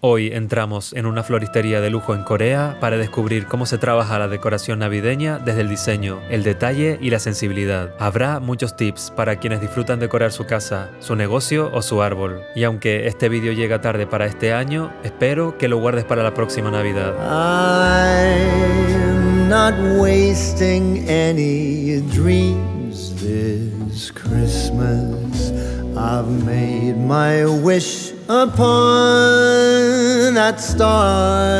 Hoy entramos en una floristería de lujo en Corea para descubrir cómo se trabaja la decoración navideña desde el diseño, el detalle y la sensibilidad. Habrá muchos tips para quienes disfrutan decorar su casa, su negocio o su árbol. Y aunque este vídeo llega tarde para este año, espero que lo guardes para la próxima Navidad. I'm not wasting any dreams this Christmas. I've made my wish upon that star.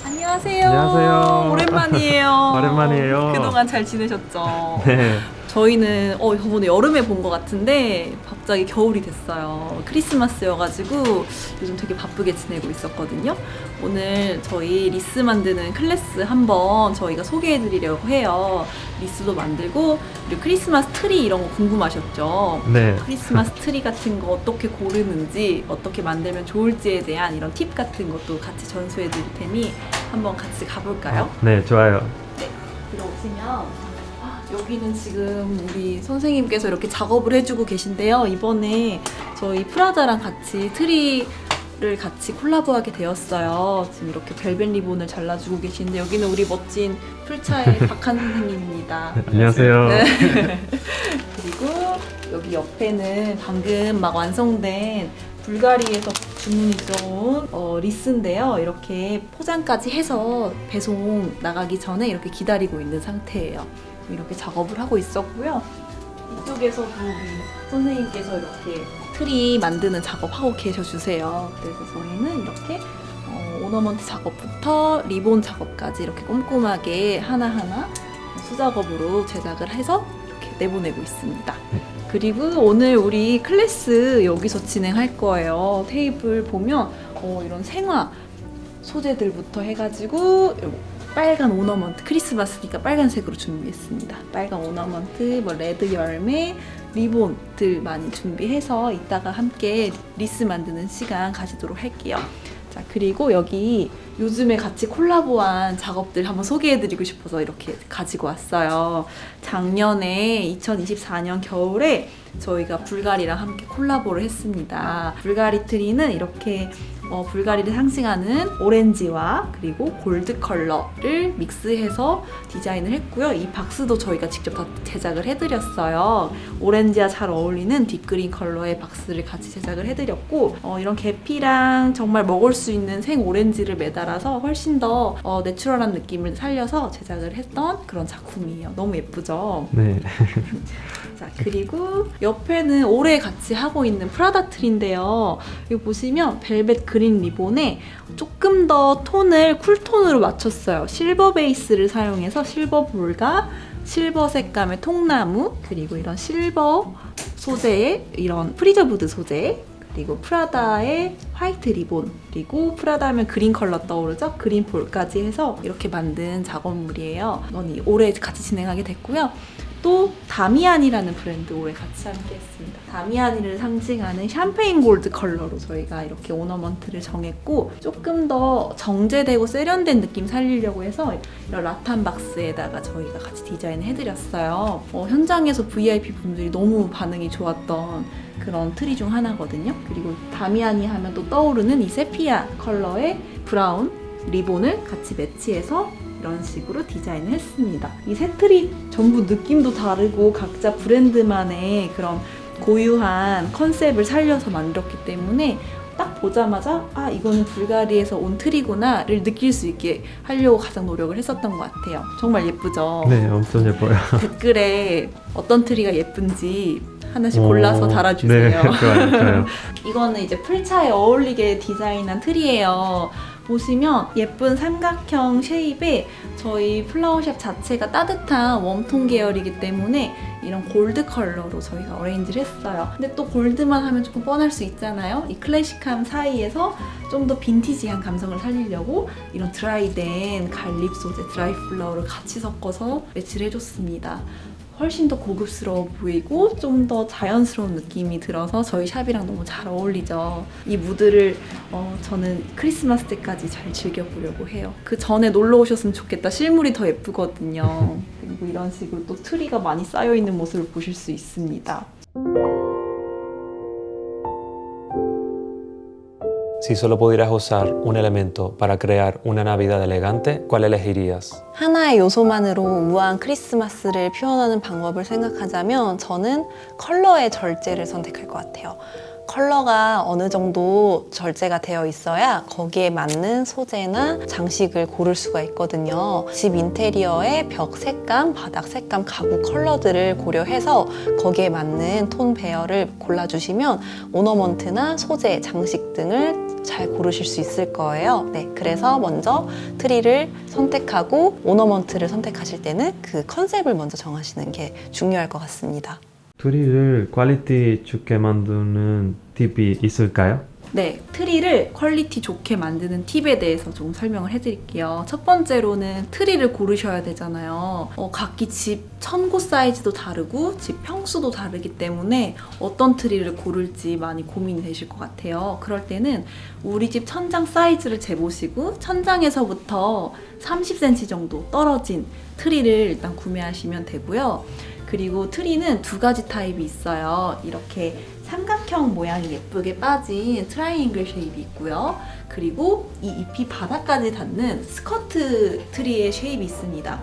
안녕하세요. 안녕하세요. 오랜만이에요. 오랜만이에요. 그동안 잘 지내셨죠? 네. 저희는 저번에 여름에 본 것 같은데 갑자기 겨울이 됐어요. 크리스마스여가지고 요즘 되게 바쁘게 지내고 있었거든요. 오늘 저희 리스 만드는 클래스 한번 저희가 소개해드리려고 해요. 리스도 만들고 그리고 크리스마스 트리 이런 거 궁금하셨죠? 네. 크리스마스 트리 같은 거 어떻게 고르는지 어떻게 만들면 좋을지에 대한 이런 팁 같은 것도 같이 전수해 드릴 테니 한번 같이 가볼까요? 네, 좋아요. 네, 들어오시면 여기는 지금 우리 선생님께서 이렇게 작업을 해주고 계신데요. 이번에 저희 프라다랑 같이 트리를 같이 콜라보하게 되었어요. 지금 이렇게 벨벳 리본을 잘라주고 계시는데 여기는 우리 멋진 풀차의 박한 선생님입니다. 안녕하세요. 네. 그리고 여기 옆에는 방금 막 완성된 불가리에서 주문이 들어온 리스인데요. 이렇게 포장까지 해서 배송 나가기 전에 이렇게 기다리고 있는 상태예요. 이렇게 작업을 하고 있었고요. 이쪽에서도 우리 선생님께서 이렇게 트리 만드는 작업하고 계셔주세요. 그래서 저희는 이렇게 오너먼트 작업부터 리본 작업까지 이렇게 꼼꼼하게 하나하나 수작업으로 제작을 해서 이렇게 내보내고 있습니다. 그리고 오늘 우리 클래스 여기서 진행할 거예요. 테이블 보면 이런 생화 소재들부터 해가지고 빨간 오너먼트, 크리스마스니까 빨간색으로 준비했습니다. 빨간 오너먼트, 레드 열매, 리본들 많이 준비해서 이따가 함께 리스 만드는 시간 가지도록 할게요. 자, 그리고 여기 요즘에 같이 콜라보한 작업들 한번 소개해드리고 싶어서 이렇게 가지고 왔어요. 작년에 2024년 겨울에 저희가 불가리랑 함께 콜라보를 했습니다. 불가리 트리는 이렇게 불가리를 상징하는 오렌지와 그리고 골드 컬러를 믹스해서 디자인을 했고요. 이 박스도 저희가 직접 다 제작을 해드렸어요. 오렌지와 잘 어울리는 딥그린 컬러의 박스를 같이 제작을 해드렸고 이런 계피랑 정말 먹을 수 있는 생 오렌지를 매달아서 훨씬 더 내추럴한 느낌을 살려서 제작을 했던 그런 작품이에요. 너무 예쁘죠? 네. 자, 그리고 옆에는 올해 같이 하고 있는 프라다 트리인데요. 여기 보시면 벨벳 그린 리본에 조금 더 톤을 쿨톤으로 맞췄어요. 실버 베이스를 사용해서 실버 볼과 실버 색감의 통나무 그리고 이런 실버 소재의 이런 프리저부드 소재 그리고 프라다의 화이트 리본 그리고 프라다 하면 그린 컬러 떠오르죠? 그린 볼까지 해서 이렇게 만든 작업물이에요. 올해 같이 진행하게 됐고요. 또 다미안이라는 브랜드 올해 같이 함께 했습니다. 다미안이를 상징하는 샴페인 골드 컬러로 저희가 이렇게 오너먼트를 정했고 조금 더 정제되고 세련된 느낌 살리려고 해서 이런 라탄 박스에다가 저희가 같이 디자인을 해드렸어요. 현장에서 VIP 분들이 너무 반응이 좋았던 그런 트리 중 하나거든요. 그리고 다미안이 하면 또 떠오르는 이 세피아 컬러의 브라운 리본을 같이 매치해서 이런 식으로 디자인을 했습니다. 이 세 트리 전부 느낌도 다르고 각자 브랜드만의 그런 고유한 컨셉을 살려서 만들었기 때문에 딱 보자마자 이거는 불가리에서 온 트리구나를 느낄 수 있게 하려고 가장 노력을 했었던 것 같아요. 정말 예쁘죠? 네, 엄청 예뻐요. 댓글에 어떤 트리가 예쁜지 하나씩 골라서 달아주세요. 네, 좋아요. 이거는 이제 풀차에 어울리게 디자인한 트리예요. 보시면 예쁜 삼각형 쉐입에 저희 플라워샵 자체가 따뜻한 웜톤 계열이기 때문에 이런 골드 컬러로 저희가 어레인지를 했어요. 근데 또 골드만 하면 조금 뻔할 수 있잖아요. 이 클래식함 사이에서 좀 더 빈티지한 감성을 살리려고 이런 드라이된 갈립 소재, 드라이 플라워를 같이 섞어서 매치를 해줬습니다. 훨씬 더 고급스러워 보이고 좀 더 자연스러운 느낌이 들어서 저희 샵이랑 너무 잘 어울리죠. 이 무드를 저는 크리스마스 때까지 잘 즐겨보려고 해요. 그 전에 놀러 오셨으면 좋겠다. 실물이 더 예쁘거든요. 그리고 이런 식으로 또 트리가 많이 쌓여있는 모습을 보실 수 있습니다. Si solo pudieras usar un elemento para crear una Navidad elegante, ¿cuál elegirías? 하나의 요소만으로 우아한 크리스마스를 표현하는 방법을 생각하자면 저는 컬러의 절제를 선택할 것 같아요. 컬러가 어느 정도 절제가 되어 있어야 거기에 맞는 소재나 장식을 고를 수가 있거든요. 집 인테리어의 벽 색감, 바닥 색감, 가구 컬러들을 고려해서 거기에 맞는 톤 배열을 골라주시면 오너먼트나 소재, 장식 등을 잘 고르실 수 있을 거예요. 네, 그래서 먼저 트리를 선택하고 오너먼트를 선택하실 때는 그 컨셉을 먼저 정하시는 게 중요할 것 같습니다. 트리를 퀄리티 좋게 만드는 팁이 있을까요? 네, 트리를 퀄리티 좋게 만드는 팁에 대해서 좀 설명을 해드릴게요. 첫 번째로는 트리를 고르셔야 되잖아요. 각기 집 천고 사이즈도 다르고 집 평수도 다르기 때문에 어떤 트리를 고를지 많이 고민이 되실 것 같아요. 그럴 때는 우리 집 천장 사이즈를 재보시고 천장에서부터 30cm 정도 떨어진 트리를 일단 구매하시면 되고요. 그리고 트리는 두 가지 타입이 있어요. 이렇게 삼각형 모양이 예쁘게 빠진 트라이앵글 쉐입이 있고요. 그리고 이 잎이 바닥까지 닿는 스커트 트리의 쉐입이 있습니다.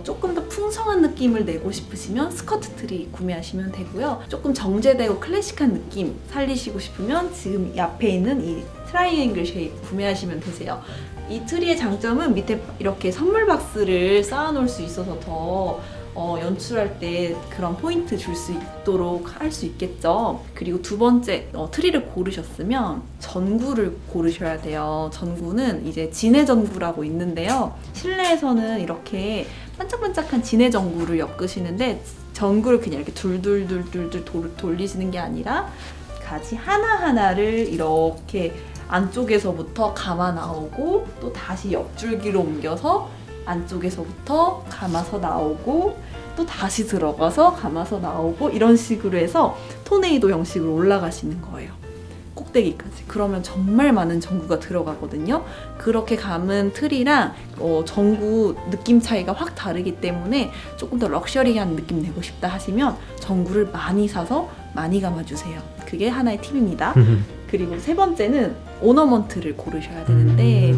조금 더 풍성한 느낌을 내고 싶으시면 스커트 트리 구매하시면 되고요. 조금 정제되고 클래식한 느낌 살리시고 싶으면 지금 이 앞에 있는 이 트라이앵글 쉐입 구매하시면 되세요. 이 트리의 장점은 밑에 이렇게 선물 박스를 쌓아놓을 수 있어서 더 연출할 때 그런 포인트 줄 수 있도록 할 수 있겠죠. 그리고 두 번째, 트리를 고르셨으면 전구를 고르셔야 돼요. 전구는 이제 진해 전구라고 있는데요. 실내에서는 이렇게 반짝반짝한 진해 전구를 엮으시는데 전구를 그냥 이렇게 둘둘둘둘 돌리시는 게 아니라 가지 하나하나를 이렇게 안쪽에서부터 감아 나오고 또 다시 옆줄기로 옮겨서 안쪽에서부터 감아서 나오고 또 다시 들어가서 감아서 나오고 이런 식으로 해서 토네이도 형식으로 올라가시는 거예요. 꼭대기까지. 그러면 정말 많은 전구가 들어가거든요. 그렇게 감은 트리랑 전구 느낌 차이가 확 다르기 때문에 조금 더 럭셔리한 느낌 내고 싶다 하시면 전구를 많이 사서 많이 감아주세요. 그게 하나의 팁입니다. 그리고 세 번째는 오너먼트를 고르셔야 되는데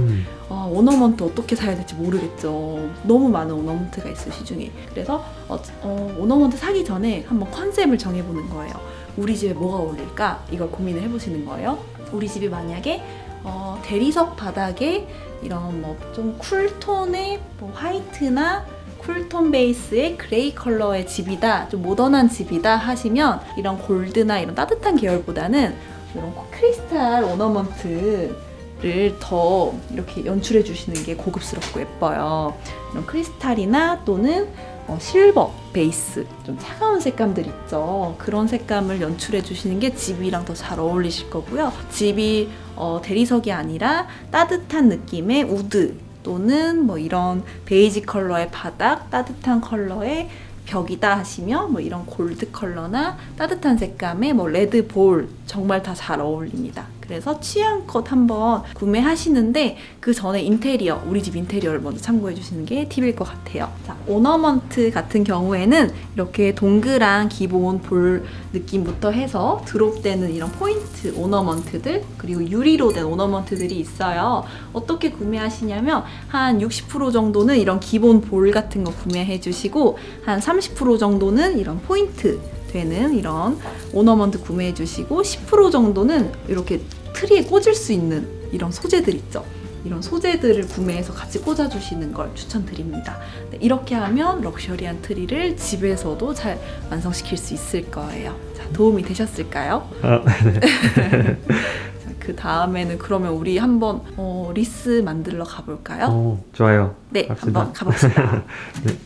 오너먼트 어떻게 사야 될지 모르겠죠. 너무 많은 오너먼트가 있어 시중에. 그래서 오너먼트 사기 전에 한번 컨셉을 정해보는 거예요. 우리 집에 뭐가 어울릴까? 이걸 고민을 해보시는 거예요. 우리 집이 만약에 대리석 바닥에 이런 뭐 좀 쿨톤의 뭐 화이트나 쿨톤 베이스의 그레이 컬러의 집이다, 좀 모던한 집이다 하시면 이런 골드나 이런 따뜻한 계열보다는 이런 크리스탈 오너먼트를 더 이렇게 연출해 주시는 게 고급스럽고 예뻐요. 이런 크리스탈이나 또는 실버 베이스, 좀 차가운 색감들 있죠. 그런 색감을 연출해 주시는 게 집이랑 더 잘 어울리실 거고요. 집이 대리석이 아니라 따뜻한 느낌의 우드 또는 뭐 이런 베이지 컬러의 바닥, 따뜻한 컬러의 벽이다 하시면 뭐 이런 골드 컬러나 따뜻한 색감의 뭐 레드 볼 정말 다 잘 어울립니다. 그래서 취향껏 한번 구매하시는데 그 전에 인테리어, 우리 집 인테리어를 먼저 참고해 주시는 게 팁일 것 같아요. 자, 오너먼트 같은 경우에는 이렇게 동그란 기본 볼 느낌부터 해서 드롭되는 이런 포인트 오너먼트들, 그리고 유리로 된 오너먼트들이 있어요. 어떻게 구매하시냐면 한 60% 정도는 이런 기본 볼 같은 거 구매해 주시고 한 30% 정도는 이런 포인트 되는 이런 오너먼트 구매해 주시고 10% 정도는 이렇게 트리에 꽂을 수 있는 이런 소재들 있죠. 이런 소재들을 구매해서 같이 꽂아주시는 걸 추천드립니다. 네, 이렇게 하면 럭셔리한 트리를 집에서도 잘 완성시킬 수 있을 거예요. 자, 도움이 되셨을까요? 네. 그 다음에는 그러면 우리 한번 리스 만들러 가볼까요? 오, 좋아요. 네, 갑시다. 한번 가봅시다. 네.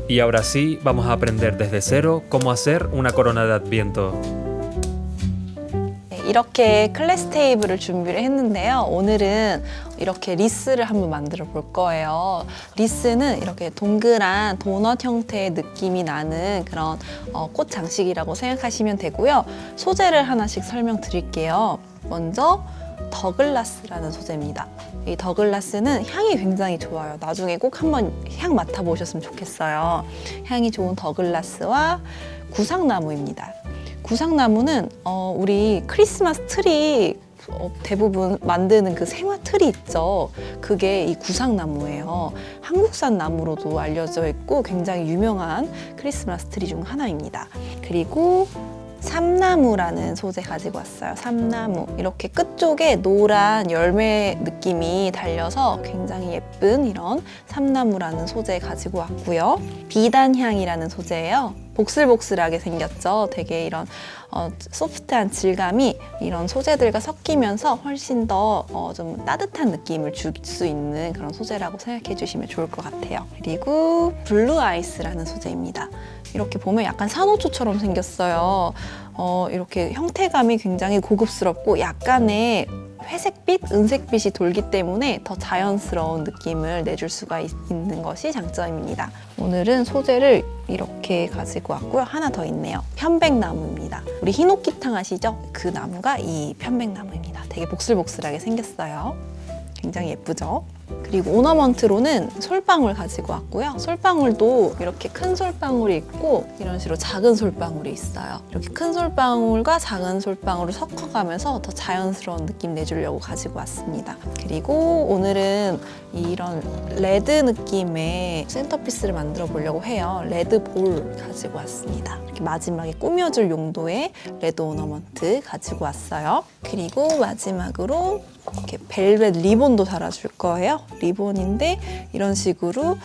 Y ahora sí, vamos a aprender desde cero cómo hacer una corona de Adviento. 이렇게 클래스 테이블을 준비를 했는데요. 오늘은 이렇게 리스를 한번 만들어 볼 거예요. 리스는 이렇게 동그란 도넛 형태의 느낌이 나는 그런 꽃 장식이라고 생각하시면 되고요. 소재를 하나씩 설명드릴게요. 먼저 더글라스라는 소재입니다. 이 더글라스는 향이 굉장히 좋아요. 나중에 꼭 한번 향 맡아보셨으면 좋겠어요. 향이 좋은 더글라스와 구상나무입니다. 구상나무는 우리 크리스마스 트리 대부분 만드는 그 생화 틀이 있죠. 그게 이 구상나무예요. 한국산 나무로도 알려져 있고 굉장히 유명한 크리스마스 트리 중 하나입니다. 그리고 삼나무라는 소재 가지고 왔어요. 삼나무. 이렇게 끝쪽에 노란 열매 느낌이 달려서 굉장히 예쁜 이런 삼나무라는 소재 가지고 왔고요. 비단향이라는 소재예요. 복슬복슬하게 생겼죠. 되게 이런 소프트한 질감이 이런 소재들과 섞이면서 훨씬 더 좀 따뜻한 느낌을 줄 수 있는 그런 소재라고 생각해 주시면 좋을 것 같아요. 그리고 블루 아이스라는 소재입니다. 이렇게 보면 약간 산호초처럼 생겼어요. 이렇게 형태감이 굉장히 고급스럽고 약간의 회색빛, 은색빛이 돌기 때문에 더 자연스러운 느낌을 내줄 수가 있는 것이 장점입니다. 오늘은 소재를 이렇게 가지고 왔고요. 하나 더 있네요. 편백나무입니다. 우리 히노키탕 아시죠? 그 나무가 이 편백나무입니다. 되게 복슬복슬하게 생겼어요. 굉장히 예쁘죠? 그리고 오너먼트로는 솔방울 가지고 왔고요. 솔방울도 이렇게 큰 솔방울이 있고 이런 식으로 작은 솔방울이 있어요. 이렇게 큰 솔방울과 작은 솔방울을 섞어가면서 더 자연스러운 느낌 내주려고 가지고 왔습니다. 그리고 오늘은 이런 레드 느낌의 센터피스를 만들어 보려고 해요. 레드 볼 가지고 왔습니다. 이렇게 마지막에 꾸며줄 용도의 레드 오너먼트 가지고 왔어요. 그리고 마지막으로 이렇게 벨벳 리본도 달아줄 거예요. 리본인데 이런 식으로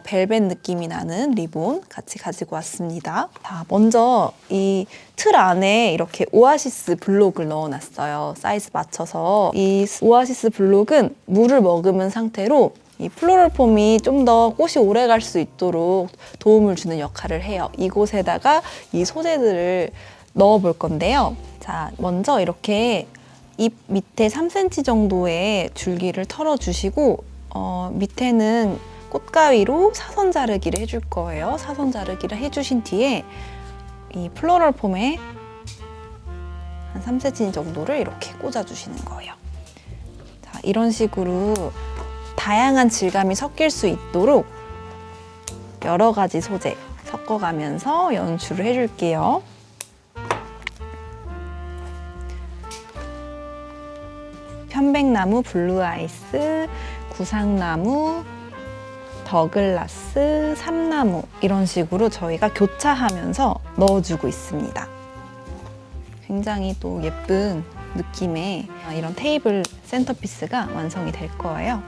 벨벳 느낌이 나는 리본 같이 가지고 왔습니다. 자, 먼저 이 틀 안에 이렇게 오아시스 블록을 넣어놨어요. 사이즈 맞춰서. 이 오아시스 블록은 물을 머금은 상태로 이 플로럴 폼이 좀 더 꽃이 오래 갈 수 있도록 도움을 주는 역할을 해요. 이곳에다가 이 소재들을 넣어 볼 건데요. 자, 먼저 이렇게 잎 밑에 3cm 정도의 줄기를 털어주시고 밑에는 꽃가위로 사선 자르기를 해줄 거예요. 사선 자르기를 해주신 뒤에 이 플로럴 폼에 한 3cm 정도를 이렇게 꽂아주시는 거예요. 자, 이런 식으로 다양한 질감이 섞일 수 있도록 여러 가지 소재 섞어가면서 연출을 해줄게요. 편백나무, 블루아이스, 구상나무, 더글라스, 삼나무 이런 식으로 저희가 교차하면서 넣어주고 있습니다. 굉장히 또 예쁜 느낌의 이런 테이블 센터피스가 완성이 될 거예요.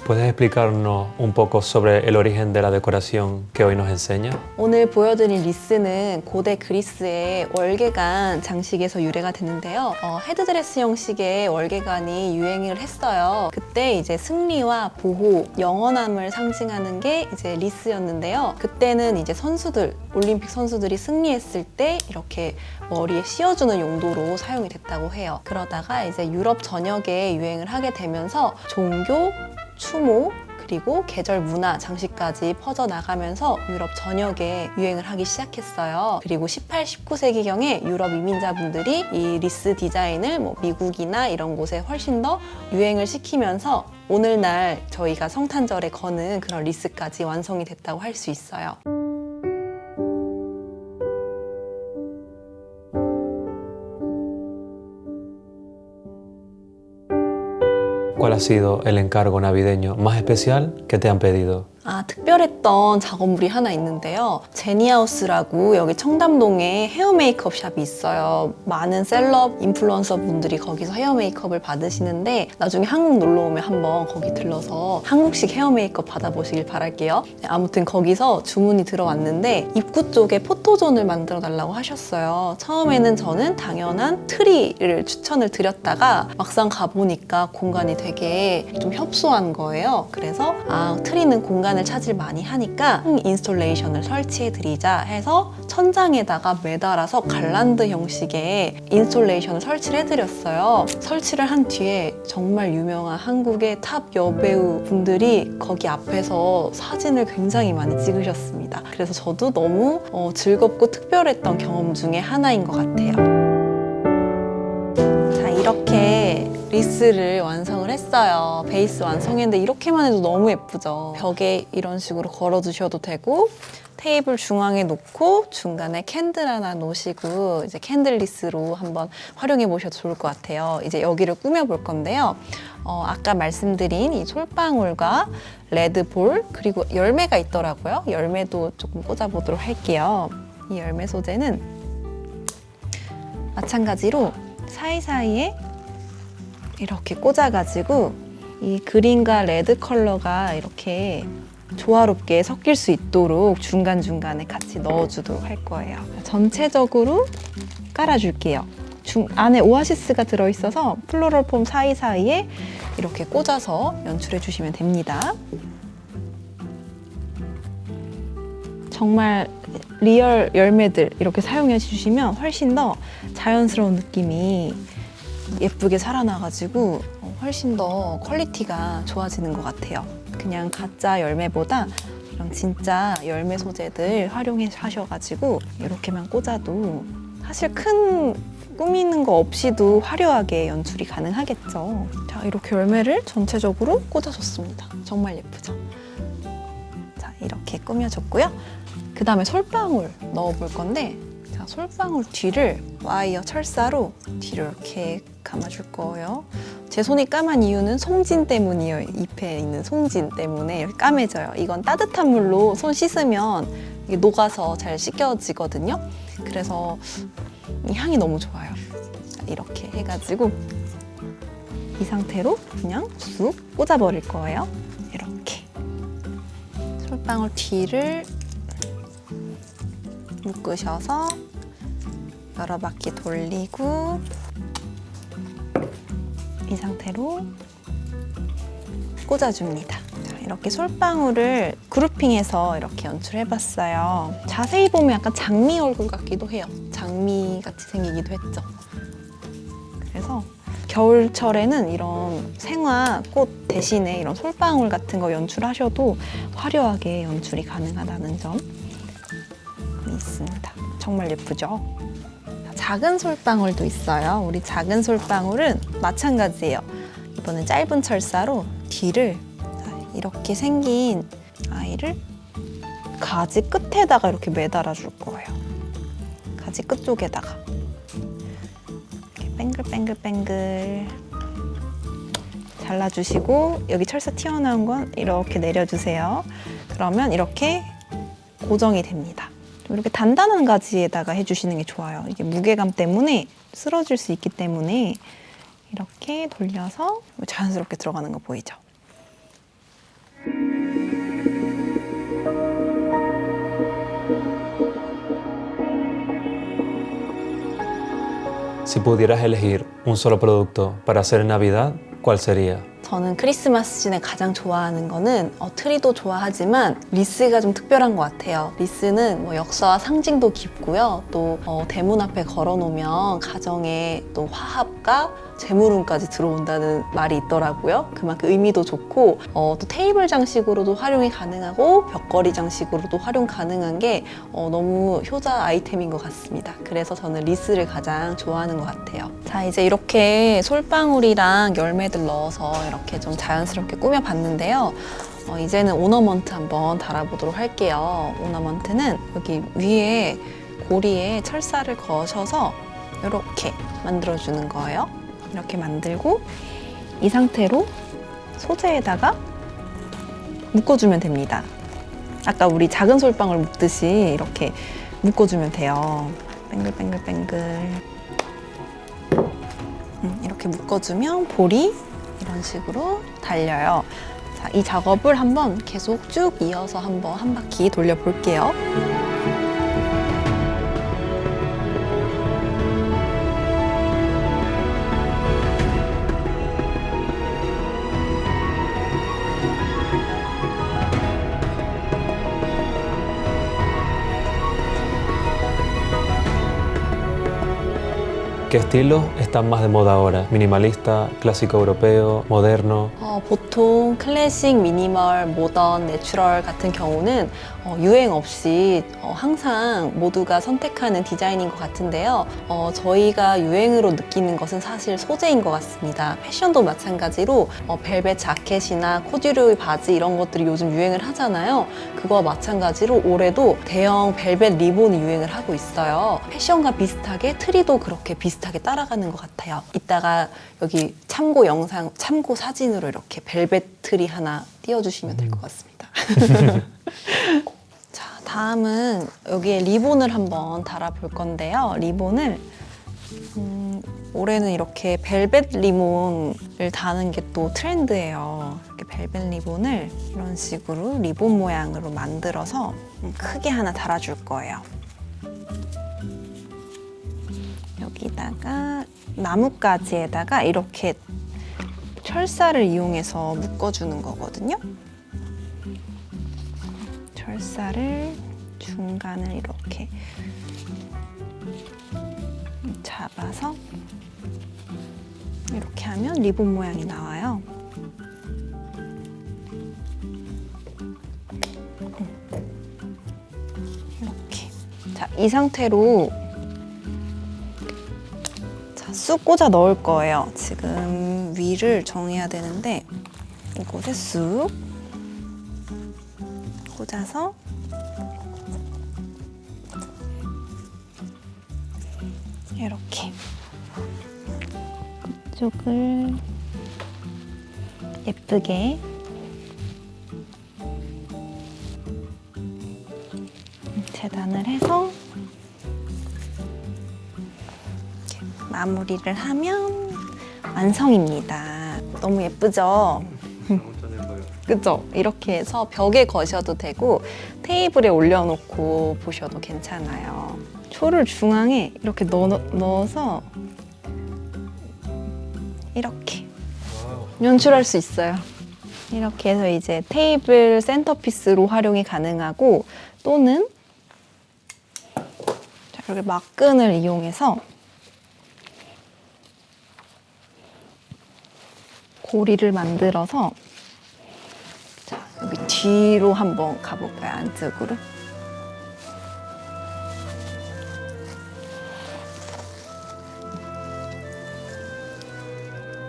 ¿Puedes explicarnos un poco sobre el origen de la decoración que hoy nos enseña? 오늘 보여드린 리스는 고대 그리스의 월계관 장식에서 유래가 되는데요. 헤드드레스 형식의 월계관이 유행을 했어요. 그때 이제 승리와 보호, 영원함을 상징하는 게 이제 리스였는데요. 그때는 이제 선수들, 올림픽 선수들이 승리했을 때 이렇게 머리에 씌워주는 용도로 사용이 됐다고 해요. 그러다가 이제 유럽 전역에 유행을 하게 되면서 종교, 추모, 그리고 계절 문화, 장식까지 퍼져나가면서 유럽 전역에 유행을 하기 시작했어요. 그리고 18, 19세기경에 유럽 이민자분들이 이 리스 디자인을 미국이나 이런 곳에 훨씬 더 유행을 시키면서 오늘날 저희가 성탄절에 거는 그런 리스까지 완성이 됐다고 할 수 있어요. ¿Cuál ha sido el encargo navideño más especial que te han pedido? 특별했던 작업물이 하나 있는데요. 제니하우스라고 여기 청담동에 헤어 메이크업 샵이 있어요. 많은 셀럽, 인플루언서 분들이 거기서 헤어 메이크업을 받으시는데 나중에 한국 놀러 오면 한번 거기 들러서 한국식 헤어 메이크업 받아보시길 바랄게요. 아무튼 거기서 주문이 들어왔는데 입구 쪽에 포토존을 만들어 달라고 하셨어요. 처음에는 저는 당연한 트리를 추천을 드렸다가 막상 가보니까 공간이 되게 좀 협소한 거예요. 그래서 트리는 공간을 차지를 많이 하니까 인스톨레이션을 설치해드리자 해서 천장에다가 매달아서 갈란드 형식의 인스톨레이션을 설치를 해드렸어요. 설치를 한 뒤에 정말 유명한 한국의 탑 여배우 분들이 거기 앞에서 사진을 굉장히 많이 찍으셨습니다. 그래서 저도 너무 즐겁고 특별했던 경험 중에 하나인 것 같아요. 자, 이렇게 리스를 완성을 했어요. 베이스 완성했는데 이렇게만 해도 너무 예쁘죠. 벽에 이런 식으로 걸어두셔도 되고 테이블 중앙에 놓고 중간에 캔들 하나 놓으시고 이제 캔들 리스로 한번 활용해 보셔도 좋을 것 같아요. 이제 여기를 꾸며 볼 건데요. 아까 말씀드린 이 솔방울과 레드볼 그리고 열매가 있더라고요. 열매도 조금 꽂아보도록 할게요. 이 열매 소재는 마찬가지로 사이사이에 이렇게 꽂아가지고 이 그린과 레드 컬러가 이렇게 조화롭게 섞일 수 있도록 중간중간에 같이 넣어주도록 할 거예요. 전체적으로 깔아줄게요. 안에 오아시스가 들어있어서 플로럴 폼 사이사이에 이렇게 꽂아서 연출해 주시면 됩니다. 정말 리얼 열매들 이렇게 사용해 주시면 훨씬 더 자연스러운 느낌이 예쁘게 살아나가지고 훨씬 더 퀄리티가 좋아지는 것 같아요. 그냥 가짜 열매보다 이런 진짜 열매 소재들 활용해 하셔가지고 이렇게만 꽂아도 사실 큰 꾸미는 거 없이도 화려하게 연출이 가능하겠죠. 자, 이렇게 열매를 전체적으로 꽂아줬습니다. 정말 예쁘죠? 자, 이렇게 꾸며줬고요. 그 다음에 솔방울 넣어볼 건데 자, 솔방울 뒤를 와이어 철사로 뒤를 이렇게 감아줄 거예요. 제 손이 까만 이유는 송진 때문이에요. 잎에 있는 송진 때문에 이렇게 까매져요. 이건 따뜻한 물로 손 씻으면 이게 녹아서 잘 씻겨지거든요. 그래서 이 향이 너무 좋아요. 자, 이렇게 해가지고 이 상태로 그냥 쑥 꽂아버릴 거예요. 이렇게 솔방울 뒤를 묶으셔서 여러 바퀴 돌리고 이 상태로 꽂아줍니다. 자, 이렇게 솔방울을 그룹핑해서 이렇게 연출해봤어요. 자세히 보면 약간 장미 얼굴 같기도 해요. 장미 같이 생기기도 했죠. 그래서 겨울철에는 이런 생화 꽃 대신에 이런 솔방울 같은 거 연출하셔도 화려하게 연출이 가능하다는 점이 있습니다. 정말 예쁘죠? 작은 솔방울도 있어요. 우리 작은 솔방울은 마찬가지예요. 이번엔 짧은 철사로 뒤를 이렇게 생긴 아이를 가지 끝에다가 이렇게 매달아 줄 거예요. 가지 끝 쪽에다가 이렇게 뱅글뱅글뱅글 잘라주시고 여기 철사 튀어나온 건 이렇게 내려주세요. 그러면 이렇게 고정이 됩니다. 이렇게 단단한 가지에다가 해주시는 게 좋아요. 이게 무게감 때문에 쓰러질 수 있기 때문에 이렇게 돌려서 자연스럽게 들어가는 거 보이죠? Si pudieras elegir un solo producto para hacer en Navidad, ¿cuál sería? 저는 크리스마스 시즌에 가장 좋아하는 거는 트리도 좋아하지만 리스가 좀 특별한 것 같아요. 리스는 뭐 역사와 상징도 깊고요. 또 대문 앞에 걸어놓으면 가정에 또 화합과 재물운까지 들어온다는 말이 있더라고요. 그만큼 의미도 좋고 또 테이블 장식으로도 활용이 가능하고 벽걸이 장식으로도 활용 가능한 게 너무 효자 아이템인 것 같습니다. 그래서 저는 리스를 가장 좋아하는 것 같아요. 자, 이제 이렇게 솔방울이랑 열매들 넣어서 이렇게 좀 자연스럽게 꾸며봤는데요. 이제는 오너먼트 한번 달아보도록 할게요. 오너먼트는 여기 위에 고리에 철사를 거셔서 이렇게 만들어주는 거예요. 이렇게 만들고 이 상태로 소재에다가 묶어주면 됩니다. 아까 우리 작은 솔방울 묶듯이 이렇게 묶어주면 돼요. 뱅글뱅글뱅글 이렇게 묶어주면 볼이 이런 식으로 달려요. 자, 이 작업을 한번 계속 쭉 이어서 한번 한 바퀴 돌려볼게요. ¿Qué estilos están más de moda ahora? ¿Minimalista, clásico europeo, moderno? 보통 클래식, 미니멀, 모던, 내추럴 같은 경우는 유행 없이 항상 모두가 선택하는 디자인인 것 같은데요. 저희가 유행으로 느끼는 것은 사실 소재인 것 같습니다. 패션도 마찬가지로 벨벳 자켓이나 코듀로이 바지 이런 것들이 요즘 유행을 하잖아요. 그거와 마찬가지로 올해도 대형 벨벳 리본이 유행을 하고 있어요. 패션과 비슷하게 트리도 그렇게 비슷하게 따라가는 것 같아요. 이따가 여기 참고 영상, 참고 사진으로 이렇게 벨벳 트리 하나 띄워주시면 될 것 같습니다. 자, 다음은 여기에 리본을 한번 달아볼 건데요. 리본을 올해는 이렇게 벨벳 리본을 다는 게 또 트렌드예요. 이렇게 벨벳 리본을 이런 식으로 리본 모양으로 만들어서 크게 하나 달아줄 거예요. 여기다가 나뭇가지에다가 이렇게 철사를 이용해서 묶어주는 거거든요. 철사를 중간을 이렇게 잡아서 이렇게 하면 리본 모양이 나와요. 이렇게. 자, 이 상태로 쑥 꽂아 넣을 거예요. 지금 위를 정해야 되는데 이곳에 쑥 꽂아서 이렇게 이쪽을 예쁘게 재단을 해서 마무리를 하면 완성입니다. 너무 예쁘죠? 그죠? 이렇게 해서 벽에 거셔도 되고 테이블에 올려놓고 보셔도 괜찮아요. 초를 중앙에 이렇게 넣어서 이렇게 연출할 수 있어요. 이렇게 해서 이제 테이블 센터피스로 활용이 가능하고 또는 자, 이렇게 막끈을 이용해서 고리를 만들어서 자, 여기 뒤로 한번 가볼까요? 안쪽으로.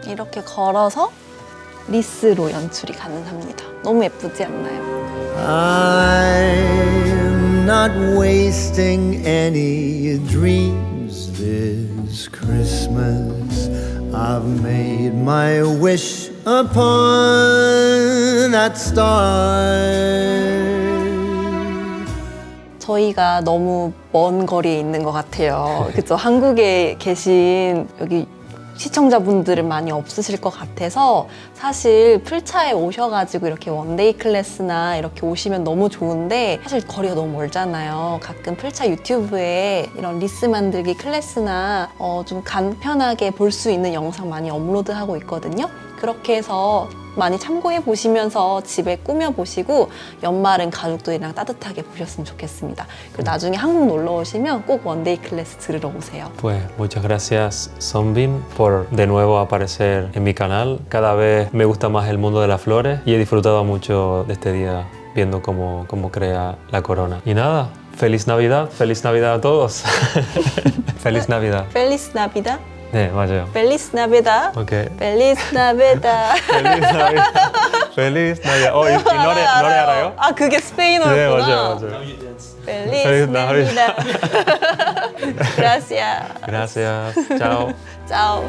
이렇게 걸어서 리스로 연출이 가능합니다. 너무 예쁘지 않나요? I'm not wasting any dreams this Christmas. I've made my wish upon that star. 저희가 너무 먼 거리에 있는 것 같아요. 그죠? 한국에 계신 여기 시청자분들은 많이 없으실 것 같아서 사실 풀차에 오셔가지고 이렇게 원데이 클래스나 이렇게 오시면 너무 좋은데 사실 거리가 너무 멀잖아요. 가끔 풀차 유튜브에 이런 리스 만들기 클래스나 좀 간편하게 볼 수 있는 영상 많이 업로드하고 있거든요. 그렇게 해서 많이 참고해 보시면서 집에 꾸며 보시고 연말은 가족들이랑 따뜻하게 보셨으면 좋겠습니다. 그리고 나중에 한국 놀러 오시면 꼭 원데이 클래스 들으러 오세요. Pues muchas gracias Sonbin por de nuevo aparecer en mi canal. Cada vez me gusta más el mundo de las flores y he disfrutado mucho de este día viendo cómo crea la corona. Y nada, feliz Navidad a todos. Feliz Navidad. Feliz Navidad. 네, 맞아요. Feliz Navidad. 오케이. Feliz Navidad. Feliz Navidad. Feliz Navidad. 이 노래 알아요? 아, 그게 스페인어였구나. 네, 맞아요. Feliz Feliz Navidad. Gracias. Gracias. Chao. Chao.